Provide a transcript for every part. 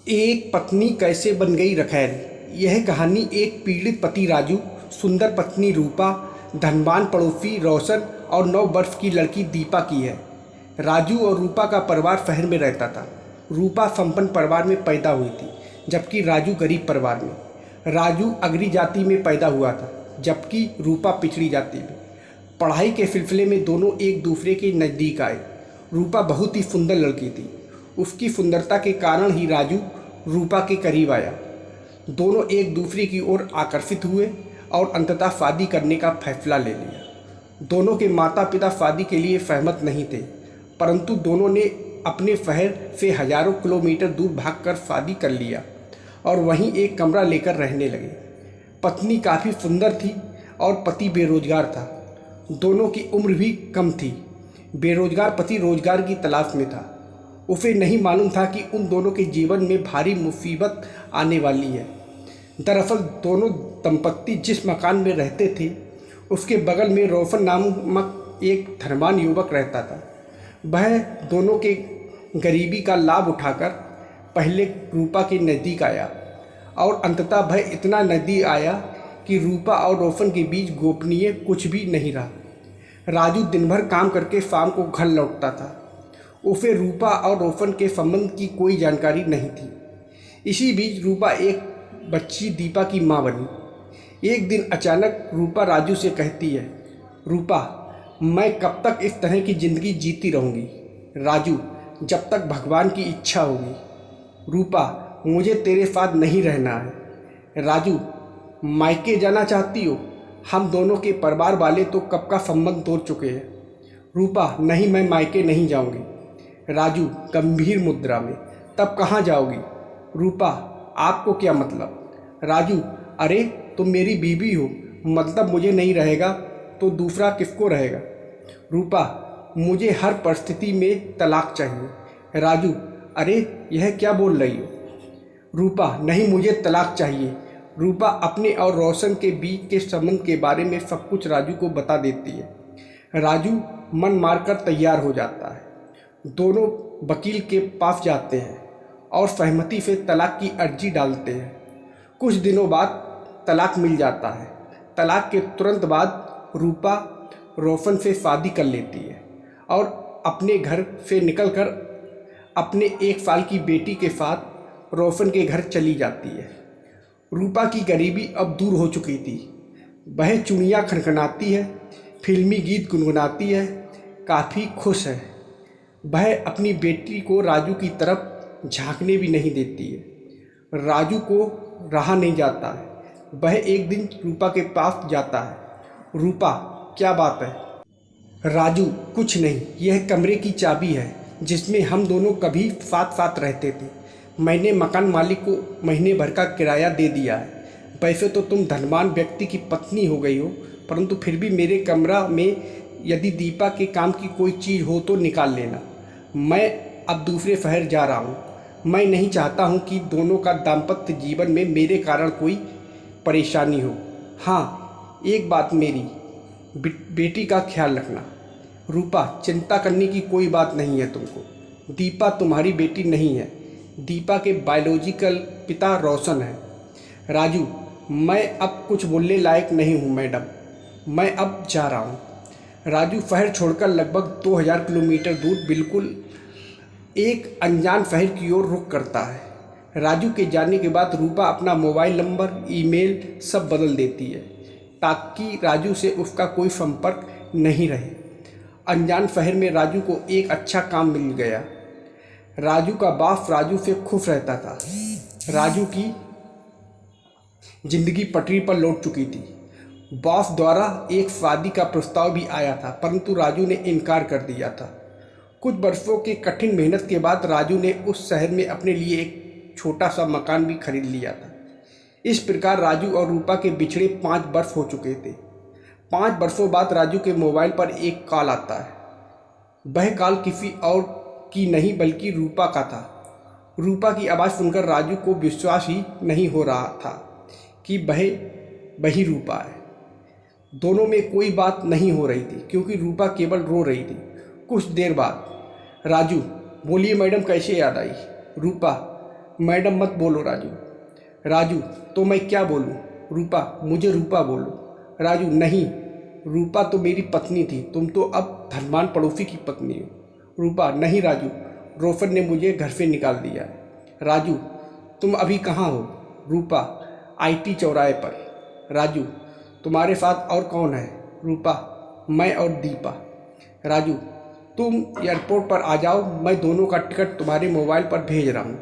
एक पत्नी कैसे बन गई रखैल। यह कहानी एक पीड़ित पति राजू, सुंदर पत्नी रूपा, धनवान पड़ोसी रोशन और 9 वर्ष की लड़की दीपा की है। राजू और रूपा का परिवार शहर में रहता था। रूपा संपन्न परिवार में पैदा हुई थी, जबकि राजू गरीब परिवार में। राजू अगरी जाति में पैदा हुआ था, जबकि रूपा पिछड़ी जाति में। पढ़ाई के सिलसिले में दोनों एक दूसरे के नज़दीक आए। रूपा बहुत ही सुंदर लड़की थी। उसकी सुंदरता के कारण ही राजू रूपा के करीब आया। दोनों एक दूसरे की ओर आकर्षित हुए और अंततः शादी करने का फैसला ले लिया। दोनों के माता पिता शादी के लिए सहमत नहीं थे, परंतु दोनों ने अपने शहर से हजारों किलोमीटर दूर भागकर शादी कर लिया और वहीं एक कमरा लेकर रहने लगे। पत्नी काफ़ी सुंदर थी और पति बेरोजगार था। दोनों की उम्र भी कम थी। बेरोजगार पति रोजगार की तलाश में था। उसे नहीं मालूम था कि उन दोनों के जीवन में भारी मुसीबत आने वाली है। दरअसल दोनों दंपत्ति जिस मकान में रहते थे, उसके बगल में रोशन नामक एक धनवान युवक रहता था। वह दोनों के गरीबी का लाभ उठाकर पहले रूपा के नज़दीक आया और अंततः वह इतना नज़दीक आया कि रूपा और रोशन के बीच गोपनीय कुछ भी नहीं रहा। राजू दिन भर काम करके शाम को घर लौटता था। उसे रूपा और रोशन के संबंध की कोई जानकारी नहीं थी। इसी बीच रूपा एक बच्ची दीपा की मां बनी। एक दिन अचानक रूपा राजू से कहती है, रूपा, मैं कब तक इस तरह की ज़िंदगी जीती रहूँगी? राजू, जब तक भगवान की इच्छा होगी। रूपा, मुझे तेरे साथ नहीं रहना है। राजू, मायके जाना चाहती हो? हम दोनों के परिवार वाले तो कब का संबंध तोड़ चुके हैं। रूपा, नहीं, मैं मायके नहीं जाऊँगी। राजू गंभीर मुद्रा में, तब कहाँ जाओगी? रूपा, आपको क्या मतलब? राजू, अरे तुम मेरी बीवी हो, मतलब मुझे नहीं रहेगा तो दूसरा किसको रहेगा? रूपा, मुझे हर परिस्थिति में तलाक चाहिए। राजू, अरे यह क्या बोल रही हो? रूपा, नहीं, मुझे तलाक चाहिए। रूपा अपने और रोशन के बीच के संबंध के बारे में सब कुछ राजू को बता देती है। राजू मन मारकर तैयार हो जाता है। दोनों वकील के पास जाते हैं और सहमति से तलाक की अर्जी डालते हैं। कुछ दिनों बाद तलाक मिल जाता है। तलाक के तुरंत बाद रूपा रोशन से शादी कर लेती है और अपने घर से निकलकर अपने 1 साल की बेटी के साथ रोशन के घर चली जाती है। रूपा की गरीबी अब दूर हो चुकी थी। वह चुड़ियाँ खनखनाती है, फिल्मी गीत गुनगुनाती है, काफ़ी खुश है। वह अपनी बेटी को राजू की तरफ झांकने भी नहीं देती है। राजू को रहा नहीं जाता है। वह एक दिन रूपा के पास जाता है। रूपा, क्या बात है? राजू, कुछ नहीं, यह कमरे की चाबी है जिसमें हम दोनों कभी साथ साथ रहते थे। मैंने मकान मालिक को महीने भर का किराया दे दिया है। वैसे तो तुम धनवान व्यक्ति की पत्नी हो गई हो, परंतु फिर भी मेरे कमरा में यदि दीपा के काम की कोई चीज़ हो तो निकाल लेना। मैं अब दूसरे शहर जा रहा हूँ। मैं नहीं चाहता हूँ कि दोनों का दाम्पत्य जीवन में मेरे कारण कोई परेशानी हो। हाँ, एक बात, मेरी बेटी का ख्याल रखना। रूपा, चिंता करने की कोई बात नहीं है तुमको। दीपा तुम्हारी बेटी नहीं है। दीपा के बायोलॉजिकल पिता रोशन है। राजू, मैं अब कुछ बोलने लायक नहीं हूँ मैडम, मैं अब जा रहा हूँ। राजू शहर छोड़कर लगभग 2000 किलोमीटर दूर बिल्कुल एक अनजान शहर की ओर रुख करता है। राजू के जाने के बाद रूपा अपना मोबाइल नंबर, ईमेल सब बदल देती है ताकि राजू से उसका कोई संपर्क नहीं रहे। अनजान शहर में राजू को एक अच्छा काम मिल गया। राजू का बाप राजू से खुश रहता था। राजू की जिंदगी पटरी पर लौट चुकी थी। बॉस द्वारा एक शादी का प्रस्ताव भी आया था, परंतु राजू ने इनकार कर दिया था। कुछ वर्षों के कठिन मेहनत के बाद राजू ने उस शहर में अपने लिए एक छोटा सा मकान भी खरीद लिया था। इस प्रकार राजू और रूपा के बिछड़े 5 वर्ष हो चुके थे। 5 वर्षों बाद राजू के मोबाइल पर एक कॉल आता है। वह कॉल किसी और की नहीं बल्कि रूपा का था। रूपा की आवाज़ सुनकर राजू को विश्वास ही नहीं हो रहा था कि वह वही रूपा है। दोनों में कोई बात नहीं हो रही थी क्योंकि रूपा केवल रो रही थी। कुछ देर बाद, राजू, बोलिए मैडम, कैसे याद आई? रूपा, मैडम मत बोलो राजू। राजू तो मैं क्या बोलूँ? रूपा मुझे रूपा बोलो। राजू नहीं, रूपा तो मेरी पत्नी थी, तुम तो अब धनवान पड़ोसी की पत्नी हो। रूपा नहीं राजू, रोशन ने मुझे घर से निकाल दिया है। राजू तुम अभी कहाँ हो? रूपा आईटी चौराहे पर। राजू तुम्हारे साथ और कौन है? रूपा मैं और दीपा। राजू तुम एयरपोर्ट पर आ जाओ, मैं दोनों का टिकट तुम्हारे मोबाइल पर भेज रहा हूँ।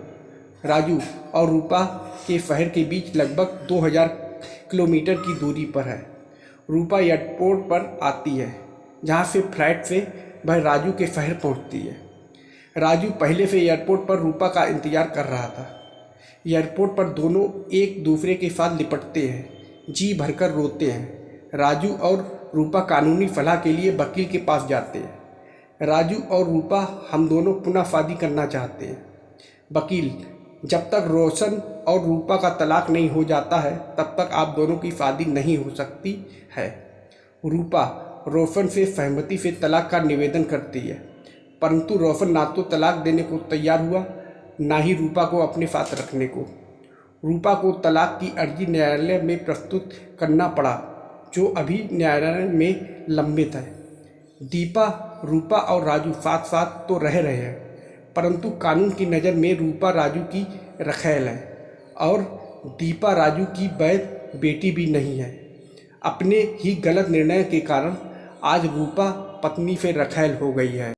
राजू और रूपा के शहर के बीच लगभग 2000 किलोमीटर की दूरी पर है। रूपा एयरपोर्ट पर आती है, जहाँ से फ्लाइट से वह राजू के शहर पहुँचती है। राजू पहले से एयरपोर्ट पर रूपा का इंतज़ार कर रहा था। एयरपोर्ट पर दोनों एक दूसरे के साथ लिपटते हैं, जी भरकर रोते हैं। राजू और रूपा कानूनी सलाह के लिए वकील के पास जाते हैं। राजू और रूपा हम दोनों पुनः शादी करना चाहते हैं। वकील जब तक रोशन और रूपा का तलाक नहीं हो जाता है तब तक आप दोनों की शादी नहीं हो सकती है। रूपा रोशन से सहमति से तलाक का निवेदन करती है, परंतु रोशन ना तो तलाक देने को तैयार हुआ, ना ही रूपा को अपने साथ रखने को। रूपा को तलाक की अर्जी न्यायालय में प्रस्तुत करना पड़ा, जो अभी न्यायालय में लंबित है। दीपा, रूपा और राजू साथ साथ तो रह रहे हैं, परंतु कानून की नज़र में रूपा राजू की रखैल है और दीपा राजू की वैध बेटी भी नहीं है। अपने ही गलत निर्णय के कारण आज रूपा पत्नी से रखैल हो गई है।